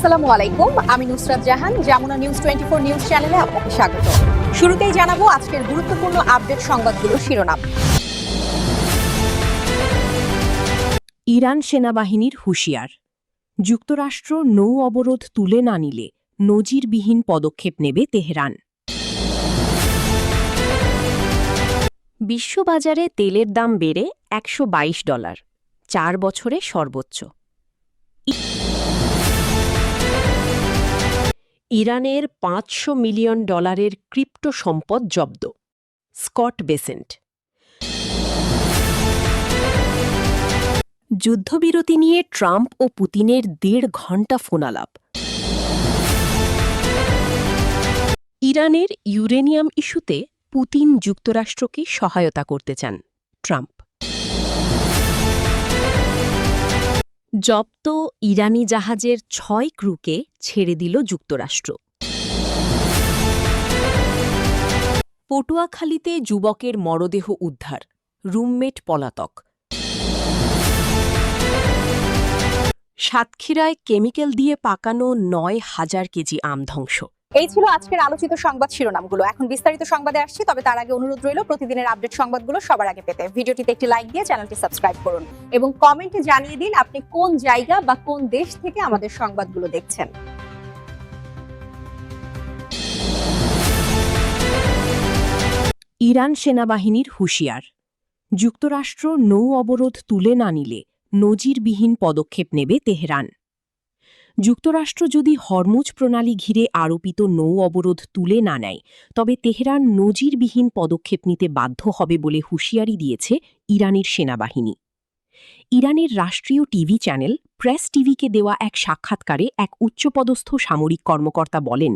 আসসালামু আলাইকুম, আমি নুসরাত জাহান। যমুনা নিউজ 24 নিউজ চ্যানেলে আপনাকে স্বাগত। শুরুতেই জানাবো আজকের গুরুত্বপূর্ণ আপডেট সংবাদগুলোর শিরোনাম। ইরান সেনাবাহিনীর হুঁশিয়ার, যুক্তরাষ্ট্র নৌ অবরোধ তুলে না নিলে নজিরবিহীন পদক্ষেপ নেবে তেহরান। বিশ্ববাজারে তেলের দাম বেড়ে $122, 4 বছরে সর্বোচ্চ। ইরানের $500 মিলিয়ন ক্রিপ্টো সম্পদ জব্দ, স্কট বেসেন্ট। যুদ্ধবিরতি নিয়ে ট্রাম্প ও পুতিনের 1.5 ঘণ্টা ফোনালাপ। ইরানের ইউরেনিয়াম ইস্যুতে পুতিন যুক্তরাষ্ট্রকে সহায়তা করতে চান, ট্রাম্প। জব্দ ইরানি জাহাজের 6 ক্রুকে ছেড়ে দিল যুক্তরাষ্ট্র। পটুয়াখালীতে যুবকের মরদেহ উদ্ধার, রুমমেট পলাতক। সাতক্ষীরায় কেমিক্যাল দিয়ে পাকানো 9,000 কেজি আম ধ্বংস। এই ছিল আজকের আলোচিত সংবাদ শিরোনামগুলো। এখন বিস্তারিত সংবাদে আসছি, তবে তার আগে অনুরোধ রইল প্রতিদিনের আপডেট সংবাদগুলো সবার আগে পেতে ভিডিওটিতে একটি লাইক দিয়ে চ্যানেলটি সাবস্ক্রাইব করুন এবং কমেন্টে জানিয়ে দিন আপনি কোন জায়গা বা কোন দেশ থেকে আমাদের সংবাদগুলো দেখছেন। ইরান সেনাবাহিনীর হুঁশিয়ার, যুক্তরাষ্ট্র নৌ অবরোধ তুলে না নিলে নজিরবিহীন পদক্ষেপ নেবে তেহরান। যুক্তরাষ্ট্র যদি হরমুজ প্রণালী ঘিরে আরোপিত নৌ অবরোধ তুলে না নেয়, তবে তেহরান নজিরবিহীন পদক্ষেপ নিতে বাধ্য হবে বলে হুঁশিয়ারি দিয়েছে ইরানের সেনাবাহিনী। ইরানের রাষ্ট্রীয় টিভি চ্যানেল প্রেস টিভিকে দেওয়া এক সাক্ষাৎকারে এক উচ্চপদস্থ সামরিক কর্মকর্তা বলেন,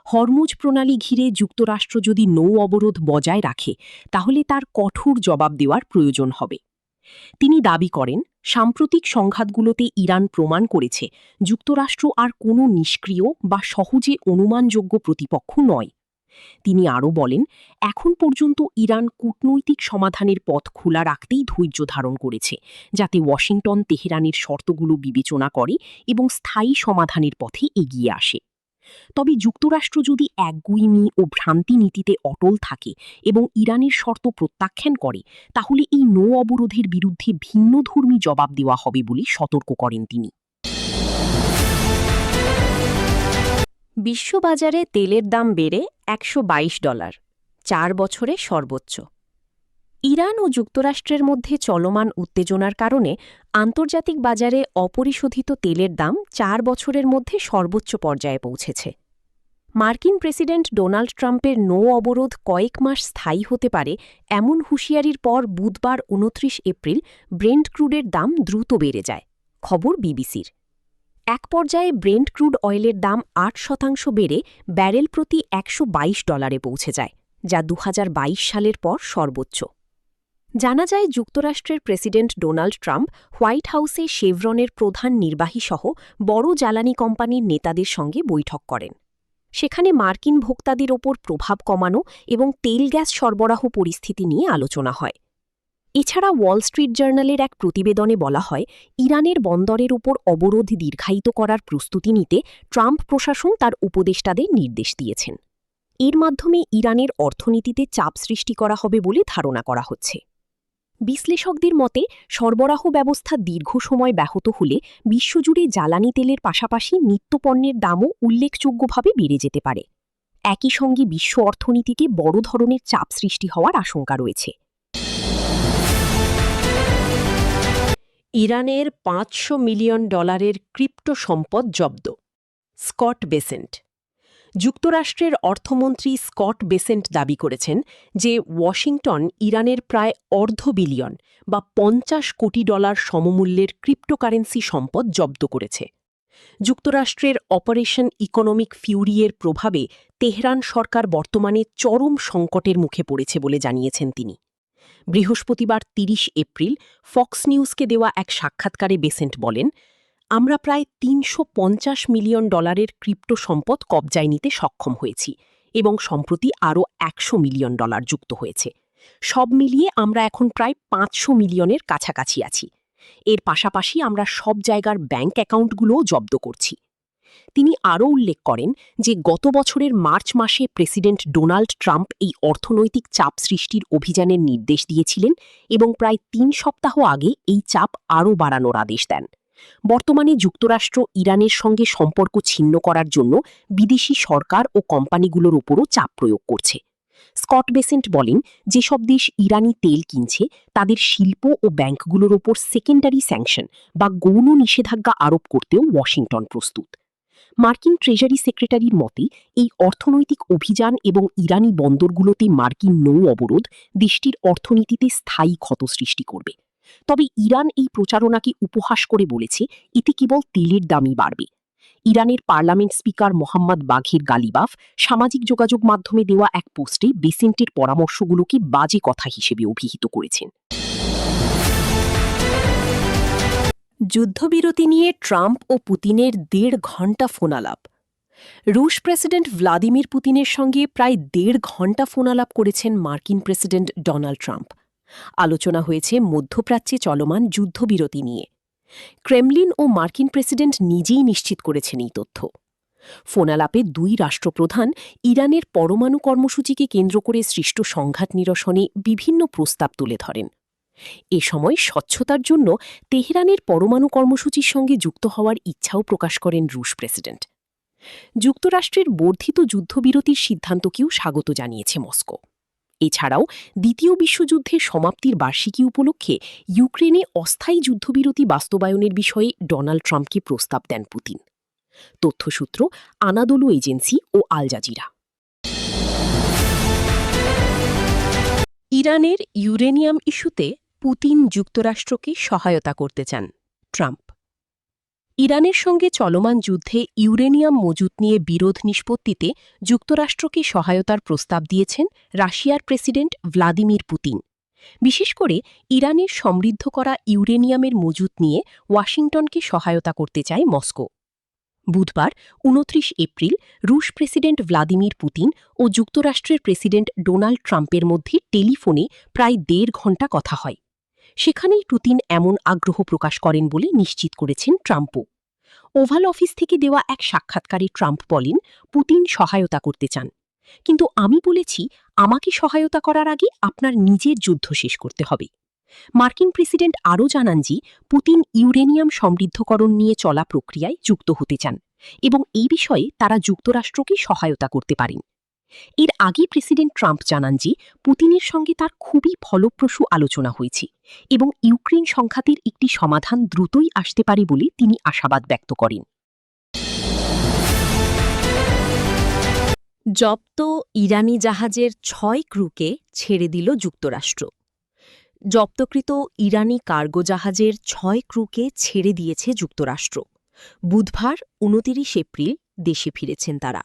হরমুজ প্রণালী ঘিরে যুক্তরাষ্ট্র যদি নৌ অবরোধ বজায় রাখে, তাহলে তার কঠোর জবাব দেওয়ার প্রয়োজন হবে। তিনি দাবি করেন, সাম্প্রতিক সংঘাতগুলোতে ইরান প্রমাণ করেছে যুক্তরাষ্ট্র আর কোনো নিষ্ক্রিয় বা সহজে অনুমানযোগ্য প্রতিপক্ষ নয়। তিনি আরও বলেন, এখন পর্যন্ত ইরান কূটনৈতিক সমাধানের পথ খোলা রাখতেই ধৈর্য ধারণ করেছে, যাতে ওয়াশিংটন তেহরানের শর্তগুলো বিবেচনা করে এবং স্থায়ী সমাধানের পথে এগিয়ে আসে। তবে যুক্তরাষ্ট্র যদি একগুঁইমি ও ভ্রান্তি নীতিতে অটল থাকে এবং ইরানের শর্ত প্রত্যাখ্যান করে, তাহলে এই নৌ অবরোধের বিরুদ্ধে ভিন্নধর্মী জবাব দেওয়া হবে বলে সতর্ক করেন তিনি। বিশ্ববাজারে তেলের দাম বেড়ে $122, 4 বছরে সর্বোচ্চ। ইরান ও যুক্তরাষ্ট্রের মধ্যে চলমান উত্তেজনার কারণে আন্তর্জাতিক বাজারে অপরিশোধিত তেলের দাম 4 বছরের মধ্যে সর্বোচ্চ পর্যায়ে পৌঁছেছে। মার্কিন প্রেসিডেন্ট ডোনাল্ড ট্রাম্পের নৌ অবরোধ কয়েক মাস স্থায়ী হতে পারে এমন হুঁশিয়ারির পর বুধবার 29 এপ্রিল ব্রেন্ট ক্রুডের দাম দ্রুত বেড়ে যায়, খবর বিবিসির। এক পর্যায়ে ব্রেন্ট ক্রুড অয়েলের দাম 8% বেড়ে ব্যারেল প্রতি $122 পৌঁছে যায়, যা 2022 সালের পর সর্বোচ্চ। জানা যায়, যুক্তরাষ্ট্রের প্রেসিডেন্ট ডোনাল্ড ট্রাম্প হোয়াইট হাউসে শেভরনের প্রধান নির্বাহী সহ বড় জ্বালানি কোম্পানির নেতাদের সঙ্গে বৈঠক করেন। সেখানে মার্কিন ভোক্তাদের ওপর প্রভাব কমানো এবং তেল গ্যাস সরবরাহ পরিস্থিতি নিয়ে আলোচনা হয়। এছাড়া ওয়াল স্ট্রিট জার্নালের এক প্রতিবেদনে বলা হয়, ইরানের বন্দরের উপর অবরোধ দীর্ঘায়িত করার প্রস্তুতি নিতে ট্রাম্প প্রশাসন তার উপদেষ্টাদের নির্দেশ দিয়েছেন। এর মাধ্যমে ইরানের অর্থনীতিতে চাপ সৃষ্টি করা হবে বলে ধারণা করা হচ্ছে। বিশ্লেষকদের মতে, সরবরাহ ব্যবস্থা দীর্ঘ সময় ব্যাহত হলে বিশ্বজুড়ে জ্বালানি তেলের পাশাপাশি নিত্যপণ্যের দামও উল্লেখযোগ্যভাবে বেড়ে যেতে পারে। একই সঙ্গে বিশ্ব অর্থনীতিতে বড় ধরনের চাপ সৃষ্টি হওয়ার আশঙ্কা রয়েছে। ইরানের $500 মিলিয়ন ক্রিপ্টো সম্পদ জব্দ, স্কট বেসেন্ট। যুক্তরাষ্ট্রের অর্থমন্ত্রী স্কট বেসেন্ট দাবি করেছেন যে ওয়াশিংটন ইরানের প্রায় $250 বিলিয়ন বা $50 কোটি সমমূল্যের ক্রিপ্টোকারেন্সি সম্পদ জব্দ করেছে। যুক্তরাষ্ট্রের অপারেশন ইকোনমিক ফিউরিয়ের প্রভাবে তেহরান সরকার বর্তমানে চরম সংকটের মুখে পড়েছে বলে জানিয়েছেন তিনি। বৃহস্পতিবার 30 এপ্রিল ফক্স নিউজকে দেওয়া এক সাক্ষাৎকারে বেসেন্ট বলেন, আমরা প্রায় $350 মিলিয়ন ক্রিপ্টো সম্পদ কবজায় নিতে সক্ষম হয়েছি এবং সম্প্রতি আরও $100 মিলিয়ন যুক্ত হয়েছে। সব মিলিয়ে আমরা এখন প্রায় $500 মিলিয়নের কাছাকাছি আছি। এর পাশাপাশি আমরা সব জায়গার ব্যাংক অ্যাকাউন্টগুলোও জব্দ করছি। তিনি আরও উল্লেখ করেন যে গত বছরের মার্চ মাসে প্রেসিডেন্ট ডোনাল্ড ট্রাম্প এই অর্থনৈতিক চাপ সৃষ্টির অভিযানের নির্দেশ দিয়েছিলেন এবং প্রায় ৩ সপ্তাহ আগে এই চাপ আরও বাড়ানোর আদেশ দেন। বর্তমানে যুক্তরাষ্ট্র ইরানের সঙ্গে সম্পর্ক ছিন্ন করার জন্য বিদেশি সরকার ও কোম্পানিগুলোর উপরও চাপ প্রয়োগ করছে। স্কট বেসেন্ট বলেন, যেসব দেশ ইরানি তেল কিনছে তাদের শিল্প ও ব্যাংকগুলোর ওপর সেকেন্ডারি স্যাংশন বা গৌণ নিষেধাজ্ঞা আরোপ করতেও ওয়াশিংটন প্রস্তুত। মার্কিন ট্রেজারি সেক্রেটারির মতে এই অর্থনৈতিক অভিযান এবং ইরানি বন্দরগুলোতে মার্কিন নৌ অবরোধ দেশটির অর্থনীতিতে স্থায়ী ক্ষত সৃষ্টি করবে। তবে ইরান এই প্রচারণাকে উপহাস করে বলেছে এতে কেবল তেলের দামই বাড়বে। ইরানের পার্লামেন্ট স্পিকার মোহাম্মদ বাঘের গালিবাফ সামাজিক যোগাযোগ মাধ্যমে দেওয়া এক পোস্টে বেসেন্টের পরামর্শগুলোকে বাজে কথা হিসেবে অভিহিত করেছেন। যুদ্ধবিরতি নিয়ে ট্রাম্প ও পুতিনের ১.৫ ঘণ্টা ফোনালাপ। রুশ প্রেসিডেন্ট ভ্লাদিমির পুতিনের সঙ্গে প্রায় ১.৫ ঘণ্টা ফোনালাপ করেছেন মার্কিন প্রেসিডেন্ট ডোনাল্ড ট্রাম্প। আলোচনা হয়েছে মধ্যপ্রাচ্যে চলমান যুদ্ধবিরতি নিয়ে। ক্রেমলিন ও মার্কিন প্রেসিডেন্ট নিজেই নিশ্চিত করেছেন এই তথ্য। ফোনালাপে দুই রাষ্ট্রপ্রধান ইরানের পরমাণু কর্মসূচিকে কেন্দ্র করে সৃষ্ট সংঘাত নিরসনে বিভিন্ন প্রস্তাব তুলে ধরেন। এ সময় স্বচ্ছতার জন্য তেহরানের পরমাণু কর্মসূচির সঙ্গে যুক্ত হওয়ার ইচ্ছাও প্রকাশ করেন রুশ প্রেসিডেন্ট। যুক্তরাষ্ট্রের বর্ধিত যুদ্ধবিরতির সিদ্ধান্তকেও স্বাগত জানিয়েছে মস্কো। এছাড়াও দ্বিতীয় বিশ্বযুদ্ধের সমাপ্তির বার্ষিকী উপলক্ষে ইউক্রেনে অস্থায়ী যুদ্ধবিরতি বাস্তবায়নের বিষয়ে ডোনাল্ড ট্রাম্পকে প্রস্তাব দেন পুতিন। তথ্যসূত্র আনাদোলু এজেন্সি ও আল জাজিরা। ইরানের ইউরেনিয়াম ইস্যুতে পুতিন যুক্তরাষ্ট্রকে সহায়তা করতে চান ট্রাম্প। ইরানের সঙ্গে চলমান যুদ্ধে ইউরেনিয়াম মজুত নিয়ে বিরোধ নিষ্পত্তিতে যুক্তরাষ্ট্রকে সহায়তার প্রস্তাব দিয়েছেন রাশিয়ার প্রেসিডেন্ট ভ্লাদিমির পুতিন। বিশেষ করে ইরানের সমৃদ্ধ করা ইউরেনিয়ামের মজুত নিয়ে ওয়াশিংটনকে সহায়তা করতে চায় মস্কো। বুধবার ২৯ এপ্রিল রুশ প্রেসিডেন্ট ভ্লাদিমির পুতিন ও যুক্তরাষ্ট্রের প্রেসিডেন্ট ডোনাল্ড ট্রাম্পের মধ্যে টেলিফোনে প্রায় ১.৫ ঘণ্টা কথা হয়। সেখানেই পুতিন এমন আগ্রহ প্রকাশ করেন বলে নিশ্চিত করেছেন ট্রাম্পও। ওভাল অফিস থেকে দেওয়া এক সাক্ষাৎকারে ট্রাম্প বলেন, পুতিন সহায়তা করতে চান, কিন্তু আমি বলেছি আমাকে সহায়তা করার আগে আপনার নিজের যুদ্ধ শেষ করতে হবে। মার্কিন প্রেসিডেন্ট আরও জানান যে পুতিন ইউরেনিয়াম সমৃদ্ধকরণ নিয়ে চলা প্রক্রিয়ায় যুক্ত হতে চান এবং এই বিষয়ে তারা যুক্তরাষ্ট্রকে সহায়তা করতে পারেন। এর আগে প্রেসিডেন্ট ট্রাম্প জানান যে পুতিনের সঙ্গে তার খুবই ফলপ্রসূ আলোচনা হয়েছে এবং ইউক্রেন সংঘাতের একটি সমাধান দ্রুতই আসতে পারে বলে তিনি আশাবাদ ব্যক্ত করেন। জব্দ ইরানি জাহাজের ৬ ক্রুকে ছেড়ে দিল যুক্তরাষ্ট্র। জব্দকৃত ইরানি কার্গো জাহাজের ৬ ক্রুকে ছেড়ে দিয়েছে যুক্তরাষ্ট্র। বুধবার ২৯ এপ্রিল দেশে ফিরেছেন তারা।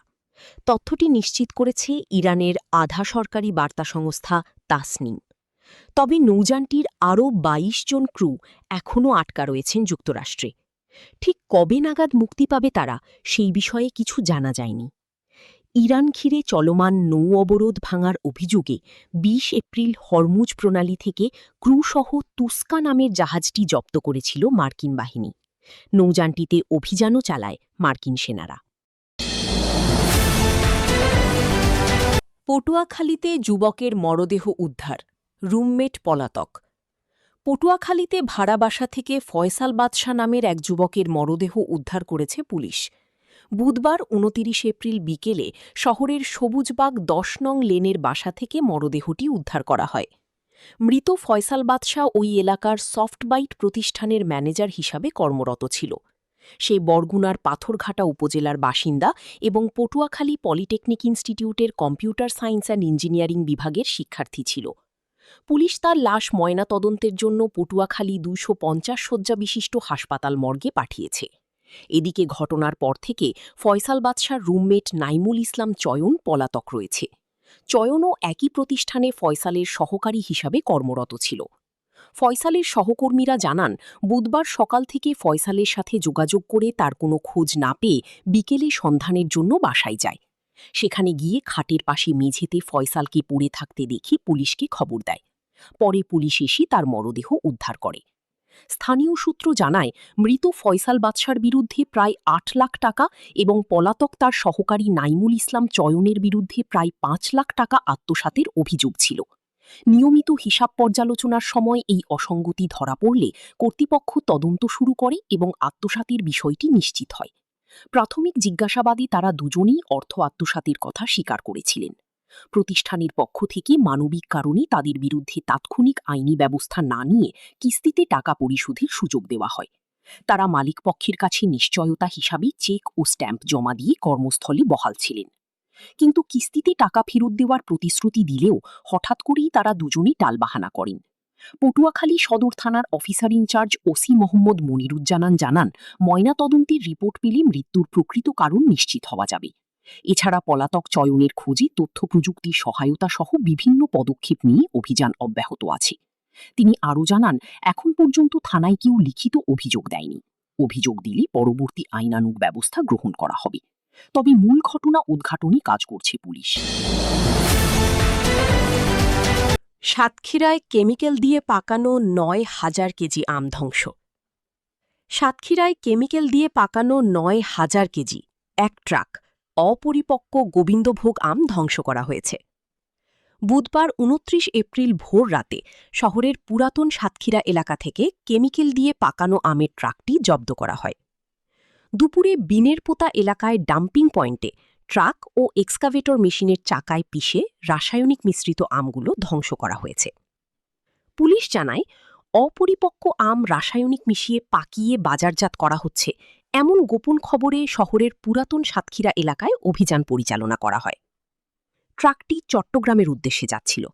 তথ্যটি নিশ্চিত করেছে ইরানের আধা সরকারি বার্তা সংস্থা তাসনিম। তবে নৌযানটির আরও ২২ জন ক্রু এখনও আটকা রয়েছেন যুক্তরাষ্ট্রে। ঠিক কবে নাগাদ মুক্তি পাবে তারা, সেই বিষয়ে কিছু জানা যায়নি। ইরান ঘিরে চলমান নৌ অবরোধ ভাঙার অভিযোগে ২০ এপ্রিল হরমুজ প্রণালী থেকে ক্রুসহ তুস্কা নামের জাহাজটি জব্দ করেছিল মার্কিন বাহিনী। নৌযানটিতে অভিযানও চালায় মার্কিন সেনারা। পটুয়াখালীতে যুবকের মরদেহ উদ্ধার, রুমমেট পলাতক। পটুয়াখালীতে ভাড়া বাসা থেকে ফয়সাল বাদশা নামের এক যুবকের মরদেহ উদ্ধার করেছে পুলিশ। বুধবার ২৯ এপ্রিল বিকেলে শহরের সবুজবাগ ১০ নং লেনের বাসা থেকে মরদেহটি উদ্ধার করা হয়। মৃত ফয়সাল বাদশা ওই এলাকার সফটবাইট প্রতিষ্ঠানের ম্যানেজার হিসাবে কর্মরত ছিল। সে বরগুনার পাথরঘাটা উপজেলার বাসিন্দা এবং পটুয়াখালী পলিটেকনিক ইনস্টিটিউটের কম্পিউটার সায়েন্স অ্যান্ড ইঞ্জিনিয়ারিং বিভাগের শিক্ষার্থী ছিল। পুলিশ তার লাশ ময়নাতদন্তের জন্য পটুয়াখালী ২৫০ শয্যা বিশিষ্ট হাসপাতাল মর্গে পাঠিয়েছে। এদিকে ঘটনার পর থেকে ফয়সাল বাদশার রুমমেট নাইমুল ইসলাম চয়ন পলাতক রয়েছে। চয়নও একই প্রতিষ্ঠানে ফয়সালের সহকারী হিসাবে কর্মরত ছিল। ফয়সালের সহকর্মীরা জানান, বুধবার সকাল থেকে ফয়সালের সাথে যোগাযোগ করে তার কোনো খোঁজ না পেয়ে বিকেলে সন্ধানের জন্য বাসায় যায়। সেখানে গিয়ে খাটের পাশে মেঝেতে ফয়সালকে পড়ে থাকতে দেখে পুলিশকে খবর দেয়। পরে পুলিশ এসে তার মরদেহ উদ্ধার করে। স্থানীয় সূত্র জানায়, মৃত ফয়সাল বাদশার বিরুদ্ধে প্রায় ৮ লাখ টাকা এবং পলাতক তার সহকারী নাইমুল ইসলাম চয়নের বিরুদ্ধে প্রায় ৫ লাখ টাকা আত্মসাতের অভিযোগ ছিল। নিয়মিত হিসাব পর্যালোচনার সময় এই অসঙ্গতি ধরা পড়লে কর্তৃপক্ষ তদন্ত শুরু করে এবং আত্মসাতের বিষয়টি নিশ্চিত হয়। প্রাথমিক জিজ্ঞাসাবাদে তারা দুজনেই অর্থ আত্মসাতের কথা স্বীকার করেছিলেন। প্রতিষ্ঠানের পক্ষ থেকে মানবিক কারণে তাদের বিরুদ্ধে তাৎক্ষণিক আইনি ব্যবস্থা না নিয়ে কিস্তিতে টাকা পরিশোধের সুযোগ দেওয়া হয়। তারা মালিকপক্ষের কাছে নিশ্চয়তা হিসাবে চেক ও স্ট্যাম্প জমা দিয়ে কর্মস্থলে বহাল ছিলেন। কিন্তু কিস্তিতে টাকা ফেরত দেওয়ার প্রতিশ্রুতি দিলেও হঠাৎ করেই তারা দুজনেই টালবাহানা করেন। পটুয়াখালী সদর থানার officer in charge OC Mohammad Moniruzzaman জানান, ময়নাতদন্তের রিপোর্ট পেলে মৃত্যুর প্রকৃত কারণ নিশ্চিত হওয়া যাবে। এছাড়া পলাতক চয়নের খোঁজে তথ্য প্রযুক্তির সহায়তা সহ বিভিন্ন পদক্ষেপ নিয়ে অভিযান অব্যাহত আছে। তিনি আরও জানান, এখন পর্যন্ত থানায় কেউ লিখিত অভিযোগ দেয়নি। অভিযোগ দিলে পরবর্তী আইনানুগ ব্যবস্থা গ্রহণ করা হবে। তবে মূল ঘটনা উদ্ঘাটনে কাজ করছে পুলিশ। সাতক্ষীরায় কেমিক্যাল দিয়ে পাকানো ৯,০০০ কেজি আম ধ্বংস। সাতক্ষীরায় কেমিক্যাল দিয়ে পাকানো ৯,০০০ কেজি এক ট্রাক অপরিপক্ক গোবিন্দভোগ আম ধ্বংস করা হয়েছে। বুধবার ২৯ এপ্রিল ভোর রাতে শহরের পুরাতন সাতক্ষীরা এলাকা থেকে কেমিক্যাল দিয়ে পাকানো আমের ট্রাকটি জব্দ করা হয়। দুপুরে বিনেরপোতা এলাকায় ডাম্পিং পয়েন্টে ট্রাক ও এক্সকাভেটর মেশিনের চাকায় পিষে রাসায়নিক মিশ্রিত আমগুলো ধ্বংস করা হয়েছে। পুলিশ জানায়, অপরিপক্ক আম রাসায়নিক মিশিয়ে পাকিয়ে বাজারজাত করা হচ্ছে এমন গোপন খবরে শহরের পুরাতন সাতক্ষীরা এলাকায় অভিযান পরিচালনা করা হয়। ট্রাকটি চট্টগ্রামের উদ্দেশ্যে যাচ্ছিল।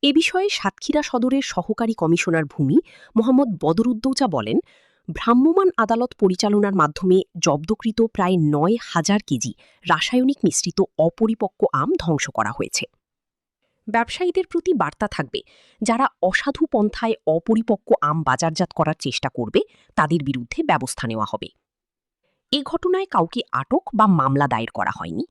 এ বিষয়ে সাতক্ষীরা সদরের সহকারী কমিশনার ভূমি মোহাম্মদ বদরুদ্দৌজা বলেন, ভ্রাম্যমাণ আদালত পরিচালনার মাধ্যমে জব্দকৃত প্রায় ৯,০০০ কেজি রাসায়নিক মিশ্রিত অপরিপক্ক আম ধ্বংস করা হয়েছে। ব্যবসায়ীদের প্রতি বার্তা থাকবে, যারা অসাধু পন্থায় অপরিপক্ক আম বাজারজাত করার চেষ্টা করবে তাদের বিরুদ্ধে ব্যবস্থা নেওয়া হবে। এ ঘটনায় কাউকে আটক বা মামলা দায়ের করা হয়নি।